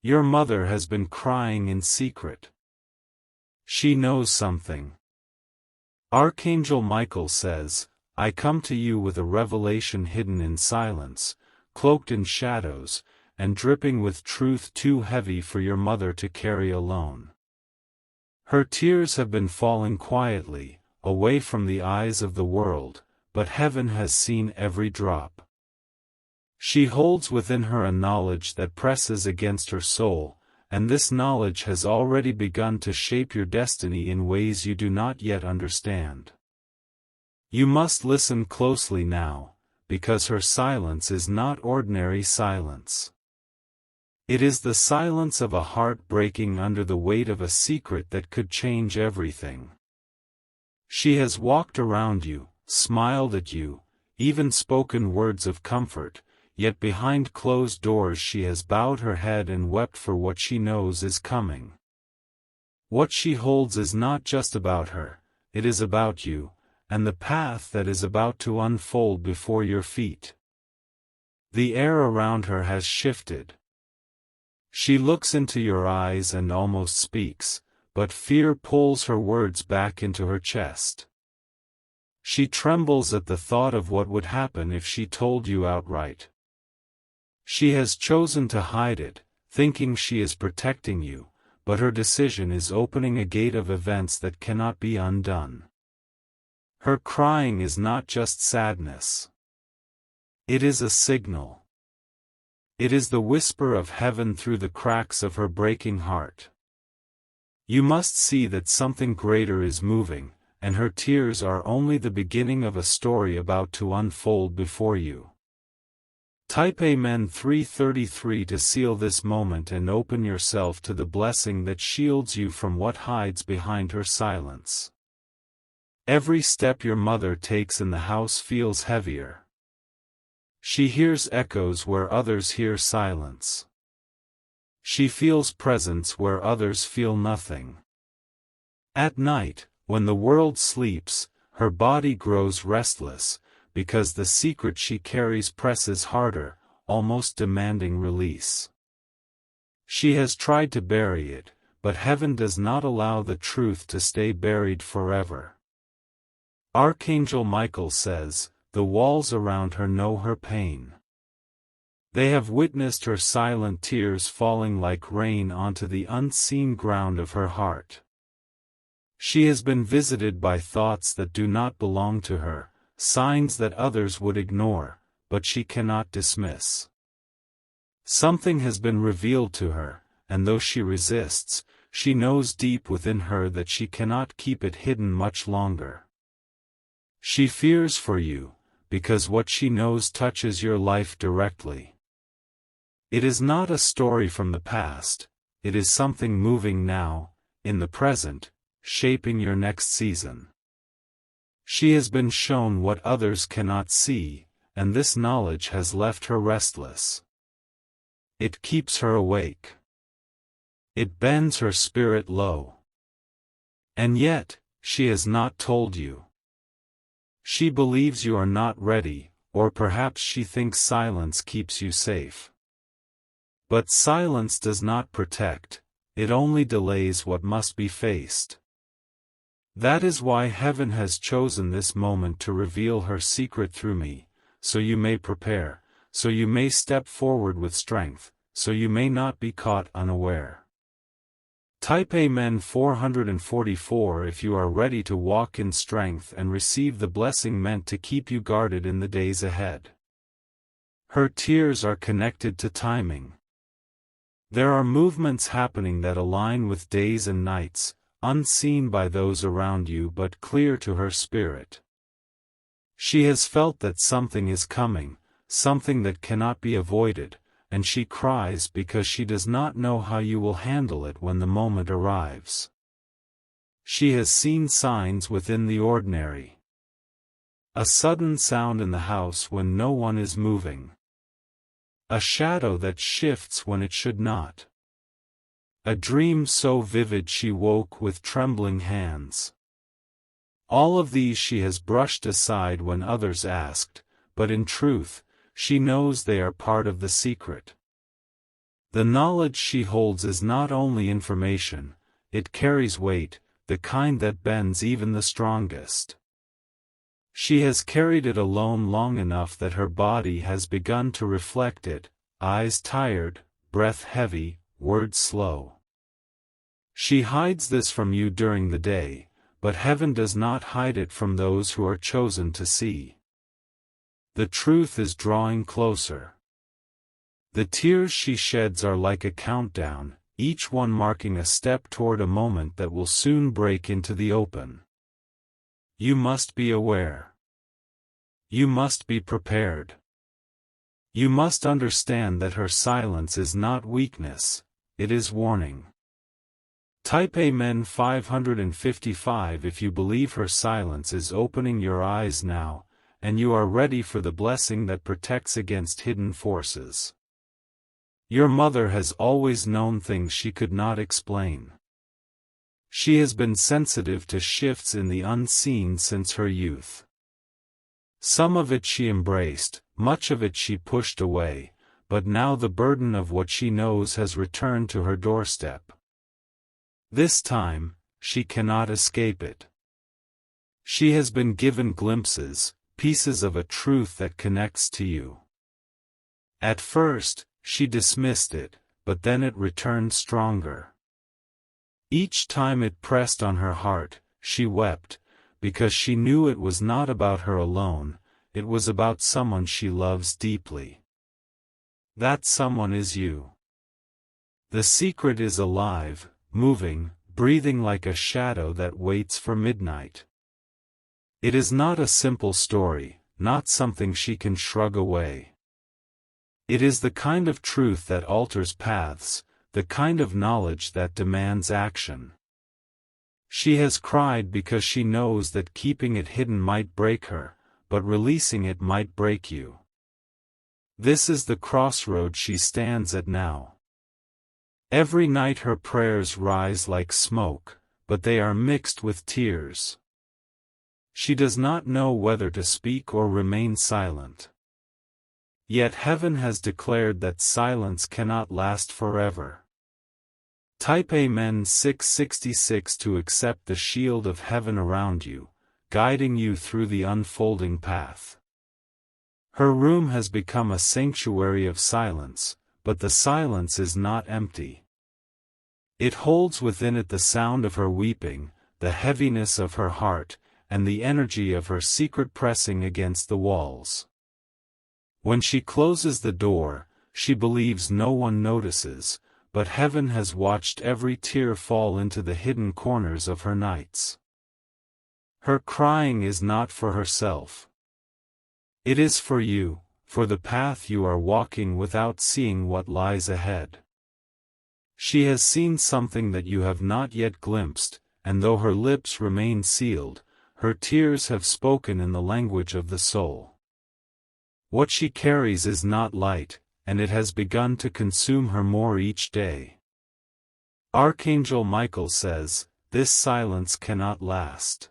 Your mother has been crying in secret. She knows something. Archangel Michael says, I come to you with a revelation hidden in silence, cloaked in shadows, and dripping with truth too heavy for your mother to carry alone. Her tears have been falling quietly, away from the eyes of the world, but heaven has seen every drop. She holds within her a knowledge that presses against her soul, and this knowledge has already begun to shape your destiny in ways you do not yet understand. You must listen closely now, because her silence is not ordinary silence. It is the silence of a heart breaking under the weight of a secret that could change everything. She has walked around you, smiled at you, even spoken words of comfort, yet behind closed doors she has bowed her head and wept for what she knows is coming. What she holds is not just about her, it is about you, and the path that is about to unfold before your feet. The air around her has shifted. She looks into your eyes and almost speaks, but fear pulls her words back into her chest. She trembles at the thought of what would happen if she told you outright. She has chosen to hide it, thinking she is protecting you, but her decision is opening a gate of events that cannot be undone. Her crying is not just sadness. It is a signal. It is the whisper of heaven through the cracks of her breaking heart. You must see that something greater is moving, and her tears are only the beginning of a story about to unfold before you. Type Amen 333 to seal this moment and open yourself to the blessing that shields you from what hides behind her silence. Every step your mother takes in the house feels heavier. She hears echoes where others hear silence. She feels presence where others feel nothing. At night, when the world sleeps, her body grows restless, because the secret she carries presses harder, almost demanding release. She has tried to bury it, but heaven does not allow the truth to stay buried forever. Archangel Michael says, the walls around her know her pain. They have witnessed her silent tears falling like rain onto the unseen ground of her heart. She has been visited by thoughts that do not belong to her, signs that others would ignore, but she cannot dismiss. Something has been revealed to her, and though she resists, she knows deep within her that she cannot keep it hidden much longer. She fears for you, because what she knows touches your life directly. It is not a story from the past, it is something moving now, in the present, shaping your next season. She has been shown what others cannot see, and this knowledge has left her restless. It keeps her awake. It bends her spirit low. And yet, she has not told you. She believes you are not ready, or perhaps she thinks silence keeps you safe. But silence does not protect, it only delays what must be faced. That is why heaven has chosen this moment to reveal her secret through me, so you may prepare, so you may step forward with strength, so you may not be caught unaware. Type Amen 444 if you are ready to walk in strength and receive the blessing meant to keep you guarded in the days ahead. Her tears are connected to timing. There are movements happening that align with days and nights, unseen by those around you but clear to her spirit. She has felt that something is coming, something that cannot be avoided, and she cries because she does not know how you will handle it when the moment arrives. She has seen signs within the ordinary. A sudden sound in the house when no one is moving. A shadow that shifts when it should not. A dream so vivid she woke with trembling hands. All of these she has brushed aside when others asked, but in truth, she knows they are part of the secret. The knowledge she holds is not only information, it carries weight, the kind that bends even the strongest. She has carried it alone long enough that her body has begun to reflect it, eyes tired, breath heavy, words slow. She hides this from you during the day, but heaven does not hide it from those who are chosen to see. The truth is drawing closer. The tears she sheds are like a countdown, each one marking a step toward a moment that will soon break into the open. You must be aware. You must be prepared. You must understand that her silence is not weakness, it is warning. Type Amen 555 if you believe her silence is opening your eyes now, and you are ready for the blessing that protects against hidden forces. Your mother has always known things she could not explain. She has been sensitive to shifts in the unseen since her youth. Some of it she embraced, much of it she pushed away, but now the burden of what she knows has returned to her doorstep. This time, she cannot escape it. She has been given glimpses, pieces of a truth that connects to you. At first, she dismissed it, but then it returned stronger. Each time it pressed on her heart, she wept, because she knew it was not about her alone, it was about someone she loves deeply. That someone is you. The secret is alive, moving, breathing like a shadow that waits for midnight. It is not a simple story, not something she can shrug away. It is the kind of truth that alters paths, the kind of knowledge that demands action. She has cried because she knows that keeping it hidden might break her, but releasing it might break you. This is the crossroad she stands at now. Every night her prayers rise like smoke, but they are mixed with tears. She does not know whether to speak or remain silent. Yet heaven has declared that silence cannot last forever. Type Amen 666 to accept the shield of heaven around you, guiding you through the unfolding path. Her room has become a sanctuary of silence, but the silence is not empty. It holds within it the sound of her weeping, the heaviness of her heart, and the energy of her secret pressing against the walls. When she closes the door, she believes no one notices, but heaven has watched every tear fall into the hidden corners of her nights. Her crying is not for herself. It is for you, for the path you are walking without seeing what lies ahead. She has seen something that you have not yet glimpsed, and though her lips remain sealed, her tears have spoken in the language of the soul. What she carries is not light, and it has begun to consume her more each day. Archangel Michael says, "This silence cannot last."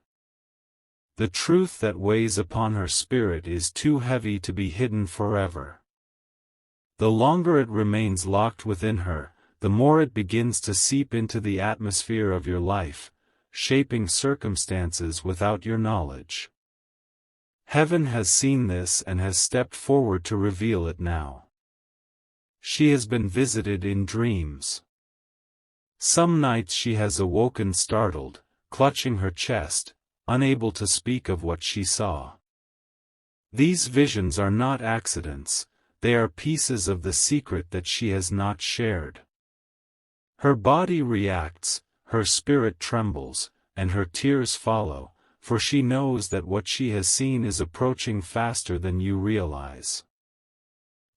The truth that weighs upon her spirit is too heavy to be hidden forever. The longer it remains locked within her, the more it begins to seep into the atmosphere of your life, shaping circumstances without your knowledge. Heaven has seen this and has stepped forward to reveal it now. She has been visited in dreams. Some nights she has awoken startled, clutching her chest, unable to speak of what she saw. These visions are not accidents, they are pieces of the secret that she has not shared. Her body reacts, her spirit trembles, and her tears follow, for she knows that what she has seen is approaching faster than you realize.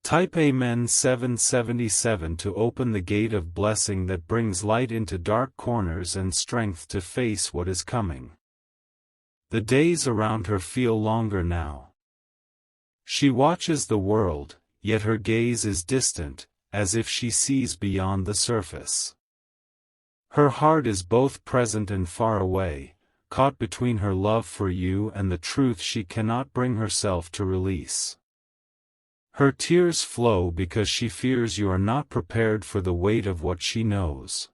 Type Amen 777 to open the gate of blessing that brings light into dark corners and strength to face what is coming. The days around her feel longer now. She watches the world, yet her gaze is distant, as if she sees beyond the surface. Her heart is both present and far away, caught between her love for you and the truth she cannot bring herself to release. Her tears flow because she fears you are not prepared for the weight of what she knows.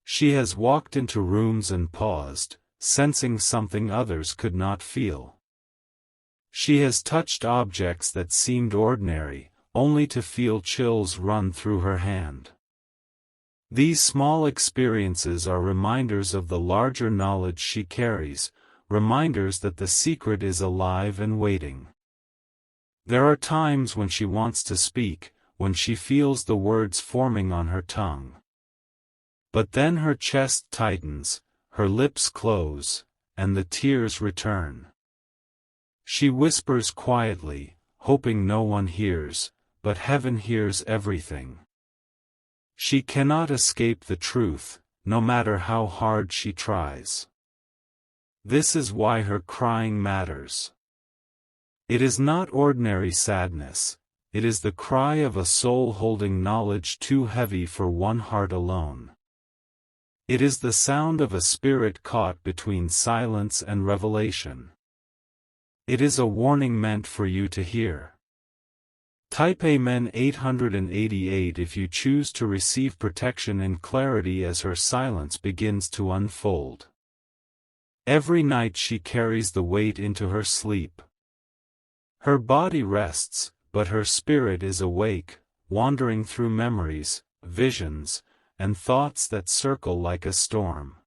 She has walked into rooms and paused, sensing something others could not feel. She has touched objects that seemed ordinary, only to feel chills run through her hand. These small experiences are reminders of the larger knowledge she carries, reminders that the secret is alive and waiting. There are times when she wants to speak, when she feels the words forming on her tongue. But then her chest tightens, her lips close, and the tears return. She whispers quietly, hoping no one hears, but heaven hears everything. She cannot escape the truth, no matter how hard she tries. This is why her crying matters. It is not ordinary sadness, it is the cry of a soul holding knowledge too heavy for one heart alone. It is the sound of a spirit caught between silence and revelation. It is a warning meant for you to hear. Type Amen 888 if you choose to receive protection and clarity as her silence begins to unfold. Every night she carries the weight into her sleep. Her body rests, but her spirit is awake, wandering through memories, visions, and thoughts that circle like a storm.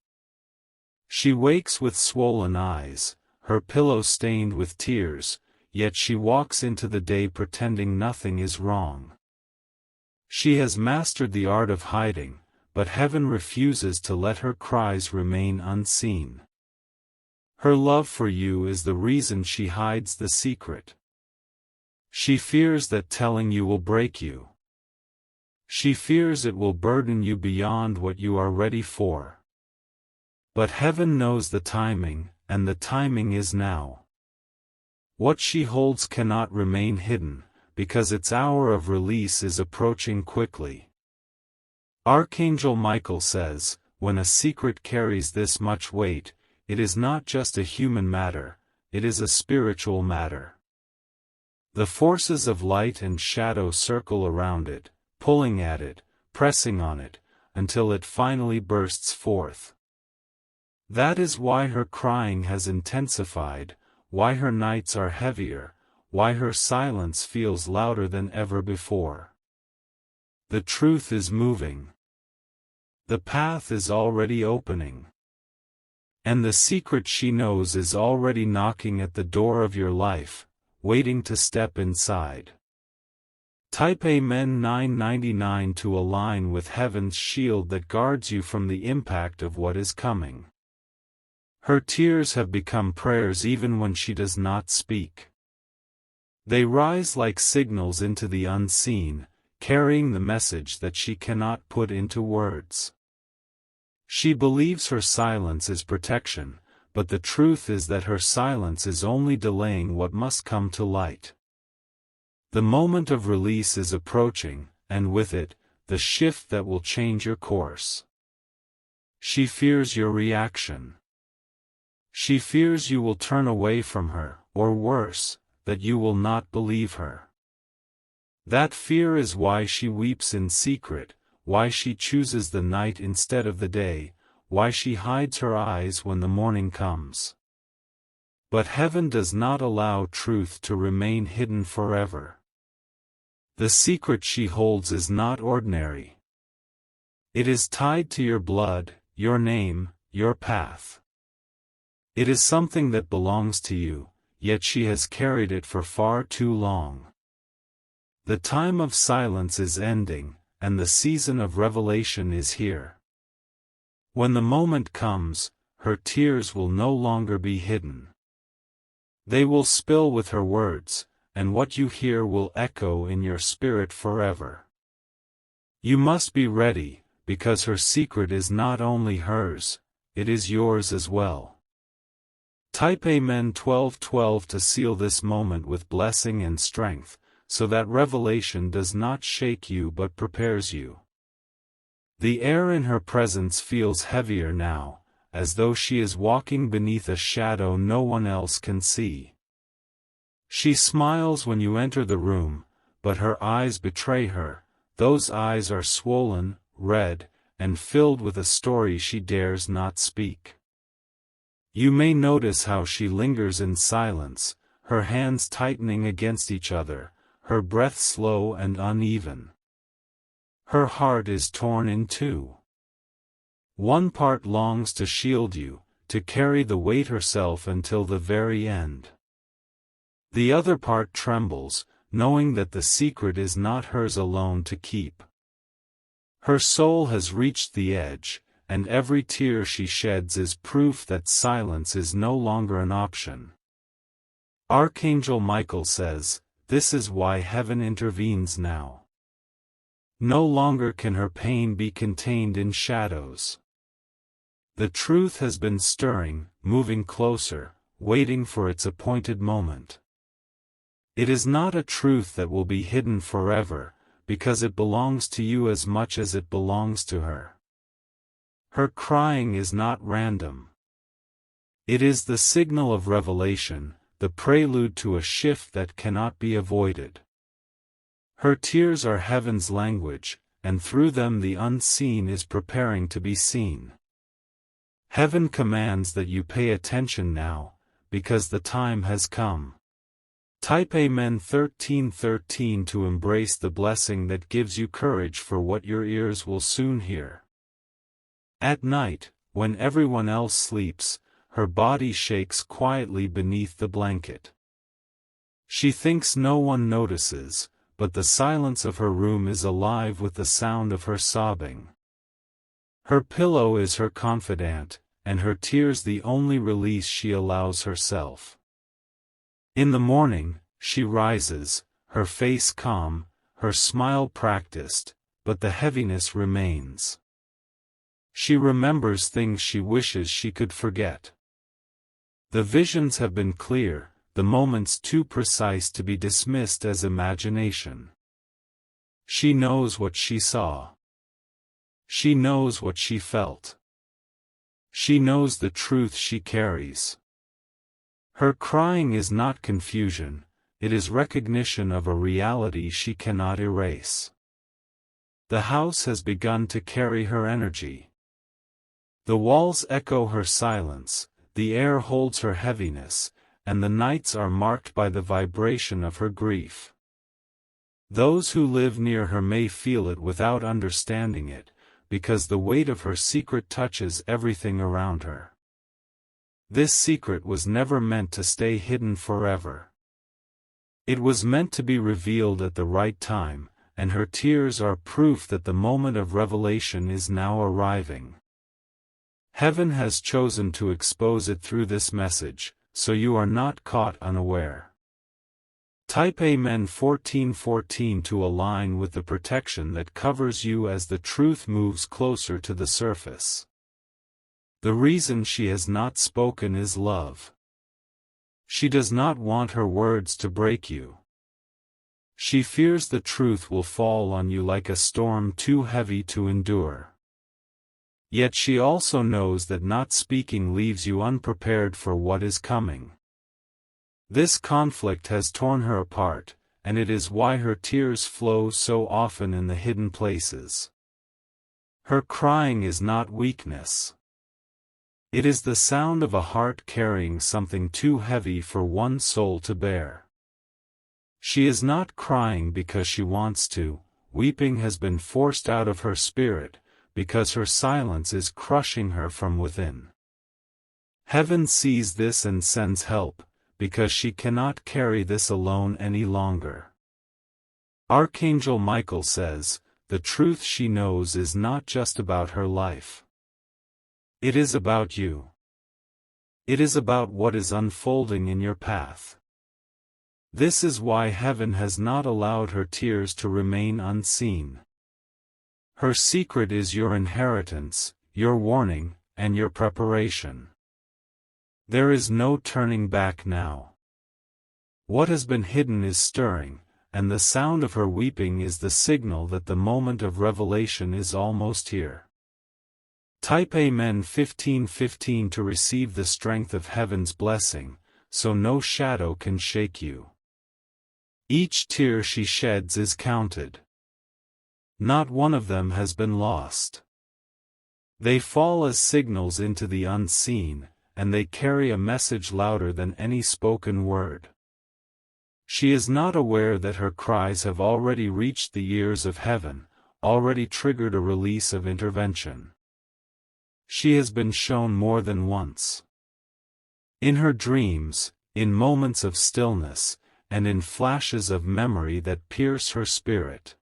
She wakes with swollen eyes, her pillow stained with tears, yet she walks into the day pretending nothing is wrong. She has mastered the art of hiding, but heaven refuses to let her cries remain unseen. Her love for you is the reason she hides the secret. She fears that telling you will break you. She fears it will burden you beyond what you are ready for. But heaven knows the timing, and the timing is now. What she holds cannot remain hidden, because its hour of release is approaching quickly. Archangel Michael says, when a secret carries this much weight, it is not just a human matter, it is a spiritual matter. The forces of light and shadow circle around it, pulling at it, pressing on it, until it finally bursts forth. That is why her crying has intensified, why her nights are heavier, why her silence feels louder than ever before. The truth is moving. The path is already opening. And the secret she knows is already knocking at the door of your life, waiting to step inside. Type Amen 999 to align with heaven's shield that guards you from the impact of what is coming. Her tears have become prayers even when she does not speak. They rise like signals into the unseen, carrying the message that she cannot put into words. She believes her silence is protection, but the truth is that her silence is only delaying what must come to light. The moment of release is approaching, and with it, the shift that will change your course. She fears your reaction. She fears you will turn away from her, or worse, that you will not believe her. That fear is why she weeps in secret, why she chooses the night instead of the day, why she hides her eyes when the morning comes. But heaven does not allow truth to remain hidden forever. The secret she holds is not ordinary. It is tied to your blood, your name, your path. It is something that belongs to you, yet she has carried it for far too long. The time of silence is ending, and the season of revelation is here. When the moment comes, her tears will no longer be hidden. They will spill with her words, and what you hear will echo in your spirit forever. You must be ready, because her secret is not only hers, it is yours as well. Type Amen 1212 to seal this moment with blessing and strength, so that revelation does not shake you but prepares you. The air in her presence feels heavier now, as though she is walking beneath a shadow no one else can see. She smiles when you enter the room, but her eyes betray her. Those eyes are swollen, red, and filled with a story she dares not speak. You may notice how she lingers in silence, her hands tightening against each other, her breath slow and uneven. Her heart is torn in two. One part longs to shield you, to carry the weight herself until the very end. The other part trembles, knowing that the secret is not hers alone to keep. Her soul has reached the edge, and every tear she sheds is proof that silence is no longer an option. Archangel Michael says, this is why heaven intervenes now. No longer can her pain be contained in shadows. The truth has been stirring, moving closer, waiting for its appointed moment. It is not a truth that will be hidden forever, because it belongs to you as much as it belongs to her. Her crying is not random. It is the signal of revelation, the prelude to a shift that cannot be avoided. Her tears are heaven's language, and through them the unseen is preparing to be seen. Heaven commands that you pay attention now, because the time has come. Type Amen 1313 to embrace the blessing that gives you courage for what your ears will soon hear. At night, when everyone else sleeps, her body shakes quietly beneath the blanket. She thinks no one notices, but the silence of her room is alive with the sound of her sobbing. Her pillow is her confidant, and her tears the only release she allows herself. In the morning, she rises, her face calm, her smile practiced, but the heaviness remains. She remembers things she wishes she could forget. The visions have been clear, the moments too precise to be dismissed as imagination. She knows what she saw. She knows what she felt. She knows the truth she carries. Her crying is not confusion, it is recognition of a reality she cannot erase. The house has begun to carry her energy. The walls echo her silence, the air holds her heaviness, and the nights are marked by the vibration of her grief. Those who live near her may feel it without understanding it, because the weight of her secret touches everything around her. This secret was never meant to stay hidden forever. It was meant to be revealed at the right time, and her tears are proof that the moment of revelation is now arriving. Heaven has chosen to expose it through this message, so you are not caught unaware. Type Amen 1414 to align with the protection that covers you as the truth moves closer to the surface. The reason she has not spoken is love. She does not want her words to break you. She fears the truth will fall on you like a storm too heavy to endure. Yet she also knows that not speaking leaves you unprepared for what is coming. This conflict has torn her apart, and it is why her tears flow so often in the hidden places. Her crying is not weakness. It is the sound of a heart carrying something too heavy for one soul to bear. She is not crying because she wants to, weeping has been forced out of her spirit, because her silence is crushing her from within. Heaven sees this and sends help, because she cannot carry this alone any longer. Archangel Michael says, the truth she knows is not just about her life. It is about you. It is about what is unfolding in your path. This is why heaven has not allowed her tears to remain unseen. Her secret is your inheritance, your warning, and your preparation. There is no turning back now. What has been hidden is stirring, and the sound of her weeping is the signal that the moment of revelation is almost here. Type Amen 1515 to receive the strength of heaven's blessing, so no shadow can shake you. Each tear she sheds is counted. Not one of them has been lost. They fall as signals into the unseen, and they carry a message louder than any spoken word. She is not aware that her cries have already reached the ears of heaven, already triggered a release of intervention. She has been shown more than once. In her dreams, in moments of stillness, and in flashes of memory that pierce her spirit.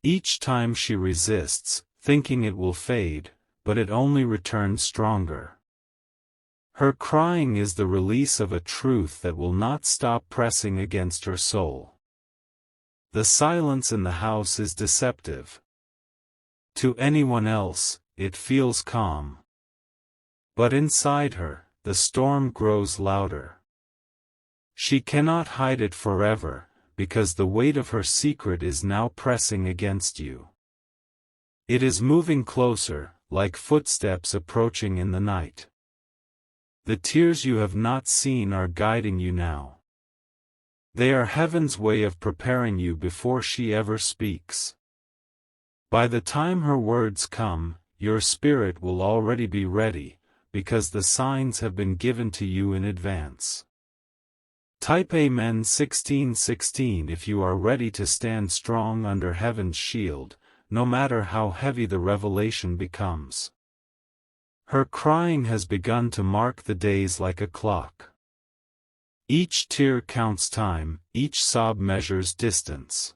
Each time she resists, thinking it will fade, but it only returns stronger. Her crying is the release of a truth that will not stop pressing against her soul. The silence in the house is deceptive. To anyone else, it feels calm. But inside her, the storm grows louder. She cannot hide it forever, because the weight of her secret is now pressing against you. It is moving closer, like footsteps approaching in the night. The tears you have not seen are guiding you now. They are heaven's way of preparing you before she ever speaks. By the time her words come, your spirit will already be ready, because the signs have been given to you in advance. Type Amen 16:16 if you are ready to stand strong under heaven's shield, no matter how heavy the revelation becomes. Her crying has begun to mark the days like a clock. Each tear counts time, each sob measures distance.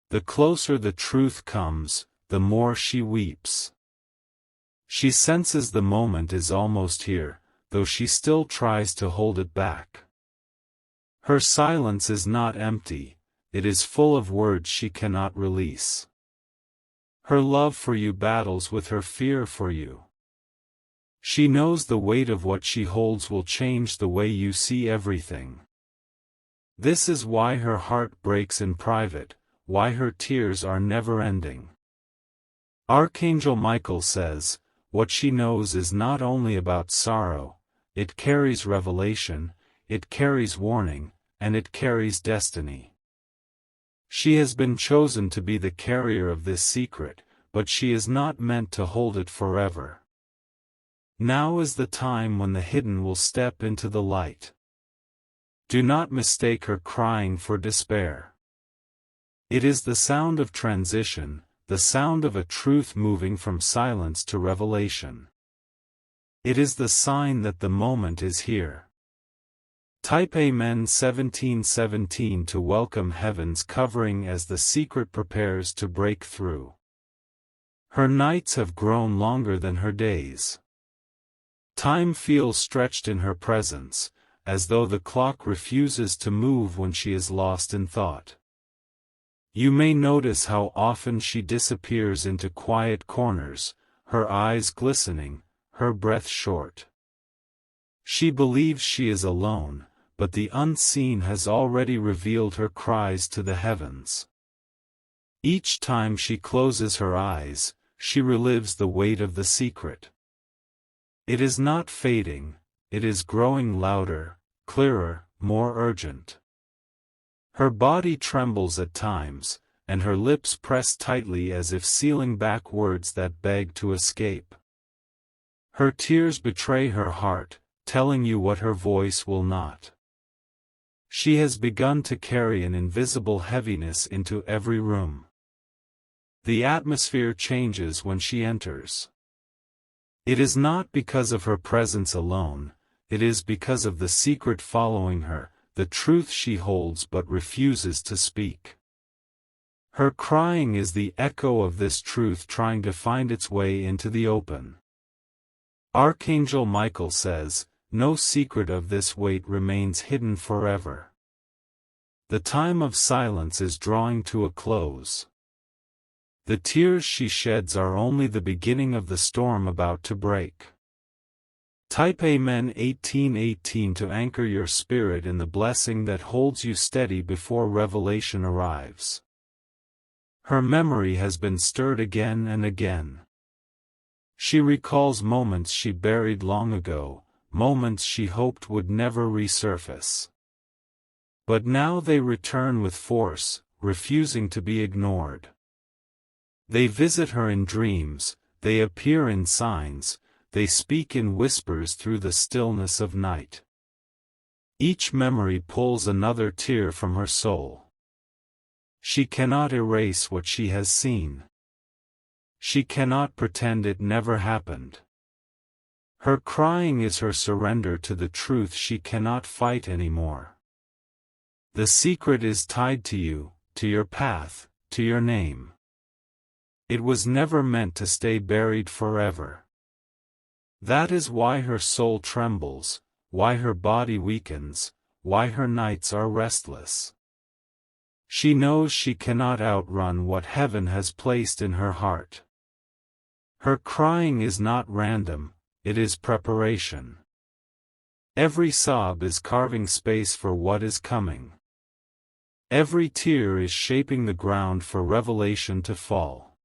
The closer the truth comes, the more she weeps. She senses the moment is almost here, though she still tries to hold it back. Her silence is not empty, it is full of words she cannot release. Her love for you battles with her fear for you. She knows the weight of what she holds will change the way you see everything. This is why her heart breaks in private, why her tears are never ending. Archangel Michael says, what she knows is not only about sorrow, it carries revelation, it carries warning, and it carries destiny. She has been chosen to be the carrier of this secret, but she is not meant to hold it forever. Now is the time when the hidden will step into the light. Do not mistake her crying for despair. It is the sound of transition, the sound of a truth moving from silence to revelation. It is the sign that the moment is here. Type Amen 17:17 to welcome heaven's covering as the secret prepares to break through. Her nights have grown longer than her days. Time feels stretched in her presence, as though the clock refuses to move when she is lost in thought. You may notice how often she disappears into quiet corners, her eyes glistening, her breath short. She believes she is alone, but the unseen has already revealed her cries to the heavens. Each time she closes her eyes, she relives the weight of the secret. It is not fading, it is growing louder, clearer, more urgent. Her body trembles at times, and her lips press tightly as if sealing back words that beg to escape. Her tears betray her heart, telling you what her voice will not. She has begun to carry an invisible heaviness into every room. The atmosphere changes when she enters. It is not because of her presence alone, it is because of the secret following her, the truth she holds but refuses to speak. Her crying is the echo of this truth trying to find its way into the open. Archangel Michael says, no secret of this weight remains hidden forever. The time of silence is drawing to a close. The tears she sheds are only the beginning of the storm about to break. Type Amen 18:18 to anchor your spirit in the blessing that holds you steady before revelation arrives. Her memory has been stirred again and again. She recalls moments she buried long ago, moments she hoped would never resurface. But now they return with force, refusing to be ignored. They visit her in dreams, they appear in signs, they speak in whispers through the stillness of night. Each memory pulls another tear from her soul. She cannot erase what she has seen. She cannot pretend it never happened. Her crying is her surrender to the truth she cannot fight anymore. The secret is tied to you, to your path, to your name. It was never meant to stay buried forever. That is why her soul trembles, why her body weakens, why her nights are restless. She knows she cannot outrun what heaven has placed in her heart. Her crying is not random, it is preparation. Every sob is carving space for what is coming. Every tear is shaping the ground for revelation to fall.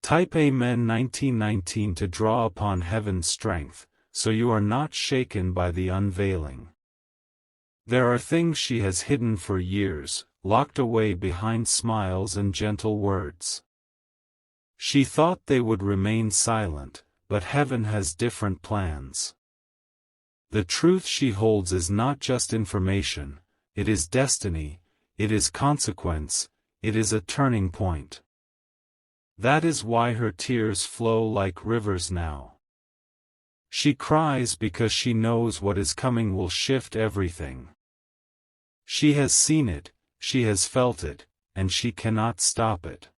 Type Amen 1919 to draw upon heaven's strength, so you are not shaken by the unveiling. There are things she has hidden for years, locked away behind smiles and gentle words. She thought they would remain silent, but heaven has different plans. The truth she holds is not just information, it is destiny, it is consequence, it is a turning point. That is why her tears flow like rivers now. She cries because she knows what is coming will shift everything. She has seen it, she has felt it, and she cannot stop it.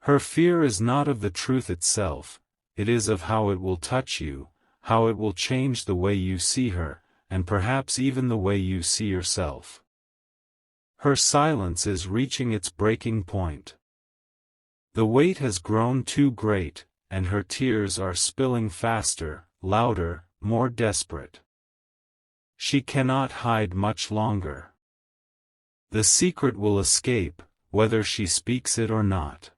Her fear is not of the truth itself, it is of how it will touch you, how it will change the way you see her, and perhaps even the way you see yourself. Her silence is reaching its breaking point. The weight has grown too great, and her tears are spilling faster, louder, more desperate. She cannot hide much longer. The secret will escape, whether she speaks it or not.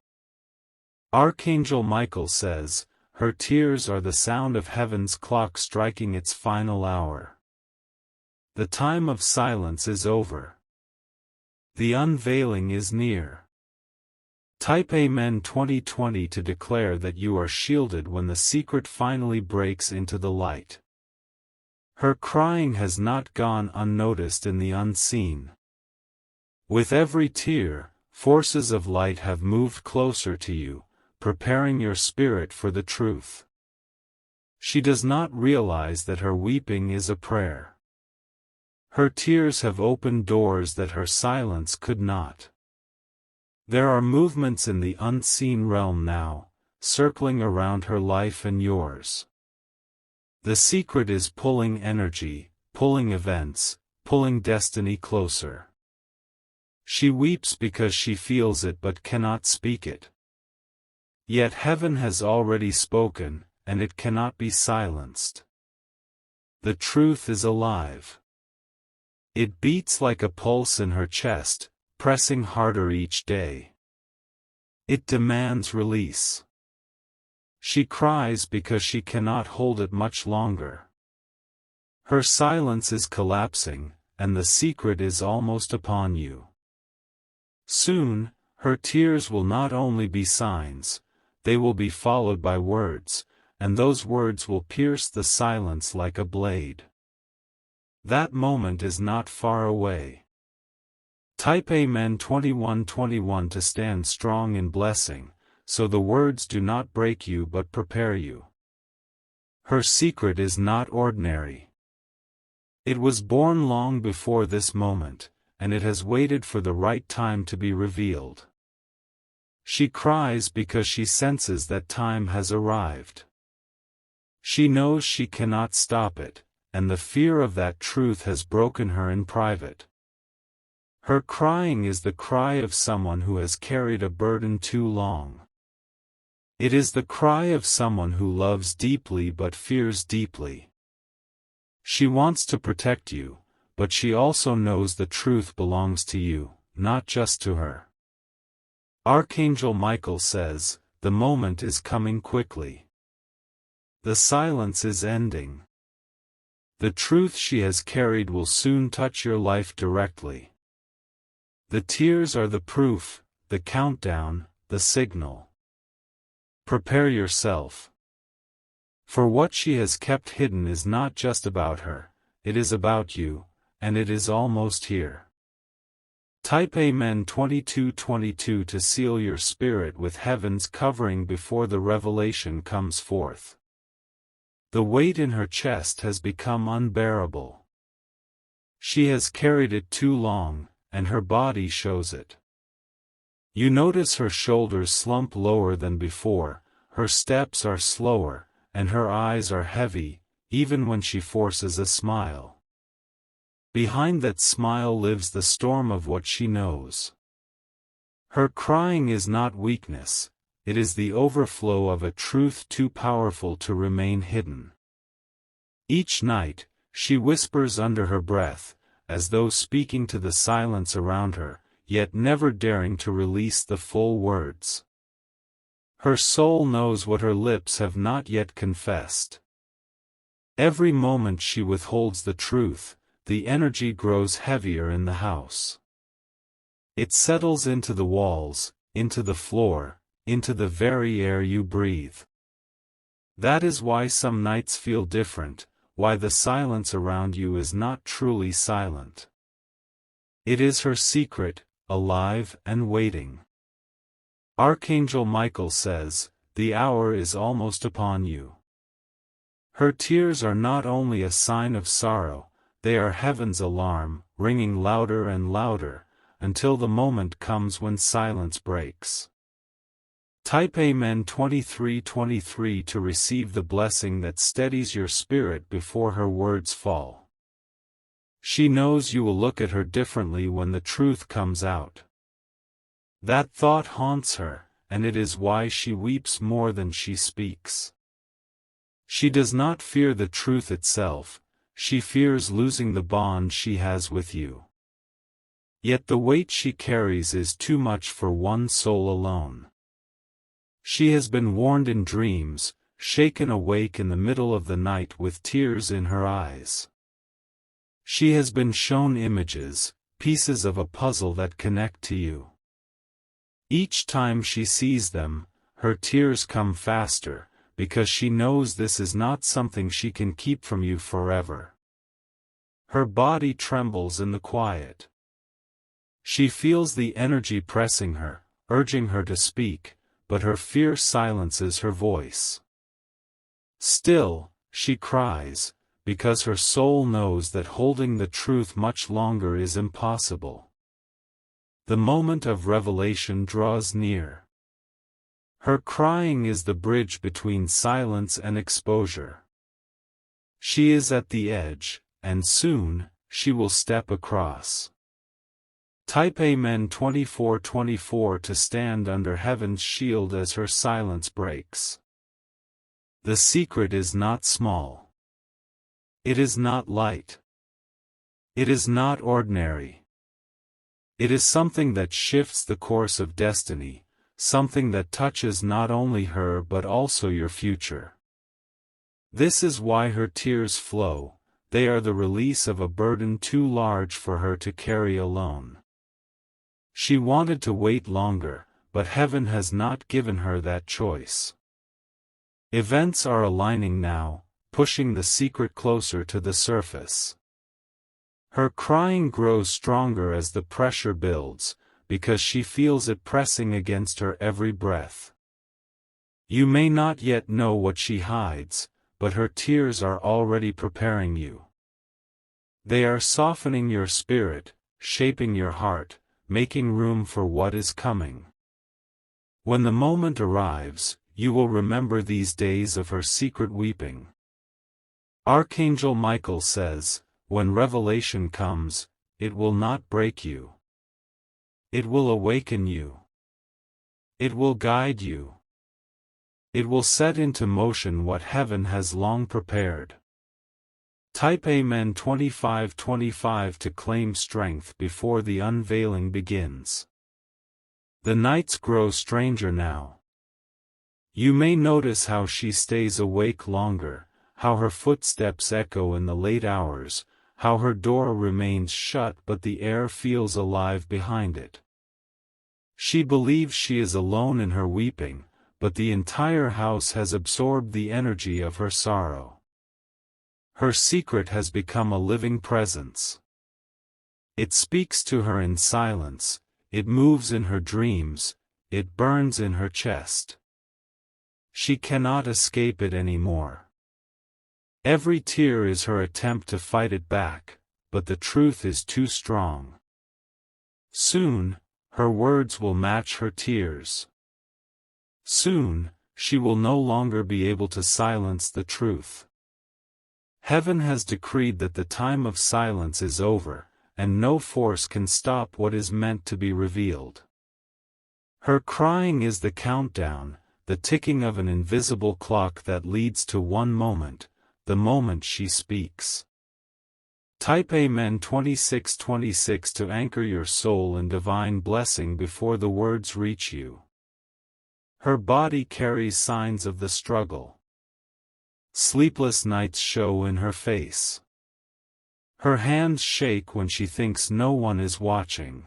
Archangel Michael says, her tears are the sound of heaven's clock striking its final hour. The time of silence is over. The unveiling is near. Type Amen 2020 to declare that you are shielded when the secret finally breaks into the light. Her crying has not gone unnoticed in the unseen. With every tear, forces of light have moved closer to you, preparing your spirit for the truth. She does not realize that her weeping is a prayer. Her tears have opened doors that her silence could not. There are movements in the unseen realm now, circling around her life and yours. The secret is pulling energy, pulling events, pulling destiny closer. She weeps because she feels it but cannot speak it. Yet heaven has already spoken, and it cannot be silenced. The truth is alive. It beats like a pulse in her chest, pressing harder each day. It demands release. She cries because she cannot hold it much longer. Her silence is collapsing, and the secret is almost upon you. Soon, her tears will not only be signs, they will be followed by words, and those words will pierce the silence like a blade. That moment is not far away. Type Amen 2121 to stand strong in blessing, so the words do not break you but prepare you. Her secret is not ordinary. It was born long before this moment, and it has waited for the right time to be revealed. She cries because she senses that time has arrived. She knows she cannot stop it, and the fear of that truth has broken her in private. Her crying is the cry of someone who has carried a burden too long. It is the cry of someone who loves deeply but fears deeply. She wants to protect you, but she also knows the truth belongs to you, not just to her. Archangel Michael says, the moment is coming quickly. The silence is ending. The truth she has carried will soon touch your life directly. The tears are the proof, the countdown, the signal. Prepare yourself. For what she has kept hidden is not just about her, it is about you, and it is almost here. Type Amen 2222 to seal your spirit with heaven's covering before the revelation comes forth. The weight in her chest has become unbearable. She has carried it too long, and her body shows it. You notice her shoulders slump lower than before, her steps are slower, and her eyes are heavy, even when she forces a smile. Behind that smile lives the storm of what she knows. Her crying is not weakness, it is the overflow of a truth too powerful to remain hidden. Each night, she whispers under her breath, as though speaking to the silence around her, yet never daring to release the full words. Her soul knows what her lips have not yet confessed. Every moment she withholds the truth, the energy grows heavier in the house. It settles into the walls, into the floor, into the very air you breathe. That is why some nights feel different, why the silence around you is not truly silent. It is her secret, alive and waiting. Archangel Michael says, "The hour is almost upon you." Her tears are not only a sign of sorrow, they are heaven's alarm, ringing louder and louder, until the moment comes when silence breaks. Type Amen 2323 to receive the blessing that steadies your spirit before her words fall. She knows you will look at her differently when the truth comes out. That thought haunts her, and it is why she weeps more than she speaks. She does not fear the truth itself, she fears losing the bond she has with you. Yet the weight she carries is too much for one soul alone. She has been warned in dreams, shaken awake in the middle of the night with tears in her eyes. She has been shown images, pieces of a puzzle that connect to you. Each time she sees them, her tears come faster, because she knows this is not something she can keep from you forever. Her body trembles in the quiet. She feels the energy pressing her, urging her to speak, but her fear silences her voice. Still, she cries, because her soul knows that holding the truth much longer is impossible. The moment of revelation draws near. Her crying is the bridge between silence and exposure. She is at the edge, and soon, she will step across. Type Amen 2424 to stand under heaven's shield as her silence breaks. The secret is not small. It is not light. It is not ordinary. It is something that shifts the course of destiny, something that touches not only her but also your future. This is why her tears flow, they are the release of a burden too large for her to carry alone. She wanted to wait longer, but heaven has not given her that choice. Events are aligning now, pushing the secret closer to the surface. Her crying grows stronger as the pressure builds, because she feels it pressing against her every breath. You may not yet know what she hides, but her tears are already preparing you. They are softening your spirit, shaping your heart, making room for what is coming. When the moment arrives, you will remember these days of her secret weeping. Archangel Michael says, when revelation comes, it will not break you. It will awaken you. It will guide you. It will set into motion what heaven has long prepared. Type Amen 2525 to claim strength before the unveiling begins. The nights grow stranger now. You may notice how she stays awake longer, how her footsteps echo in the late hours, how her door remains shut but the air feels alive behind it. She believes she is alone in her weeping, but the entire house has absorbed the energy of her sorrow. Her secret has become a living presence. It speaks to her in silence, it moves in her dreams, it burns in her chest. She cannot escape it anymore. Every tear is her attempt to fight it back, but the truth is too strong. Soon, her words will match her tears. Soon, she will no longer be able to silence the truth. Heaven has decreed that the time of silence is over, and no force can stop what is meant to be revealed. Her crying is the countdown, the ticking of an invisible clock that leads to one moment, the moment she speaks. Type Amen 2626 to anchor your soul in divine blessing before the words reach you. Her body carries signs of the struggle. Sleepless nights show in her face. Her hands shake when she thinks no one is watching.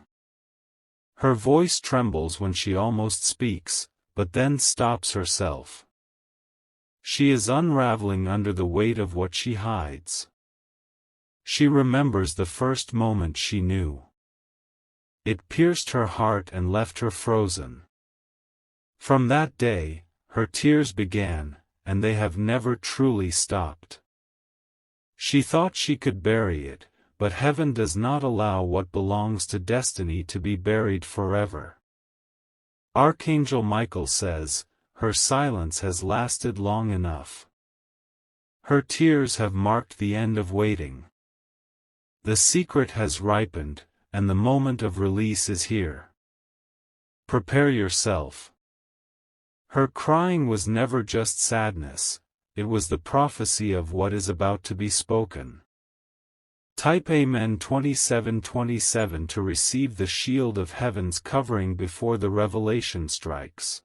Her voice trembles when she almost speaks, but then stops herself. She is unraveling under the weight of what she hides. She remembers the first moment she knew. It pierced her heart and left her frozen. From that day, her tears began, and they have never truly stopped. She thought she could bury it, but heaven does not allow what belongs to destiny to be buried forever. Archangel Michael says, her silence has lasted long enough. Her tears have marked the end of waiting. The secret has ripened, and the moment of release is here. Prepare yourself. Her crying was never just sadness, it was the prophecy of what is about to be spoken. Type Amen 2727 to receive the shield of heaven's covering before the revelation strikes.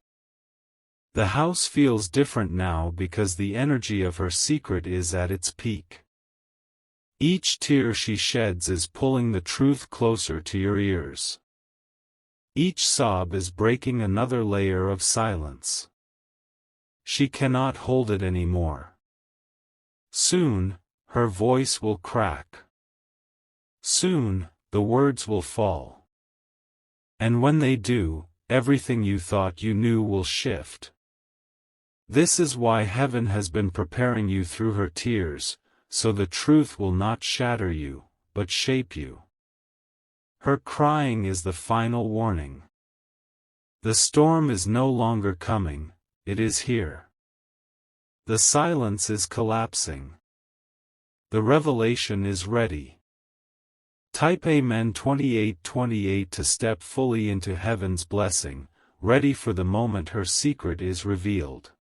The house feels different now because the energy of her secret is at its peak. Each tear she sheds is pulling the truth closer to your ears. Each sob is breaking another layer of silence. She cannot hold it anymore. Soon, her voice will crack. Soon, the words will fall. And when they do, everything you thought you knew will shift. This is why heaven has been preparing you through her tears, so the truth will not shatter you, but shape you. Her crying is the final warning. The storm is no longer coming, it is here. The silence is collapsing. The revelation is ready. Type Amen 2828 to step fully into heaven's blessing, ready for the moment her secret is revealed.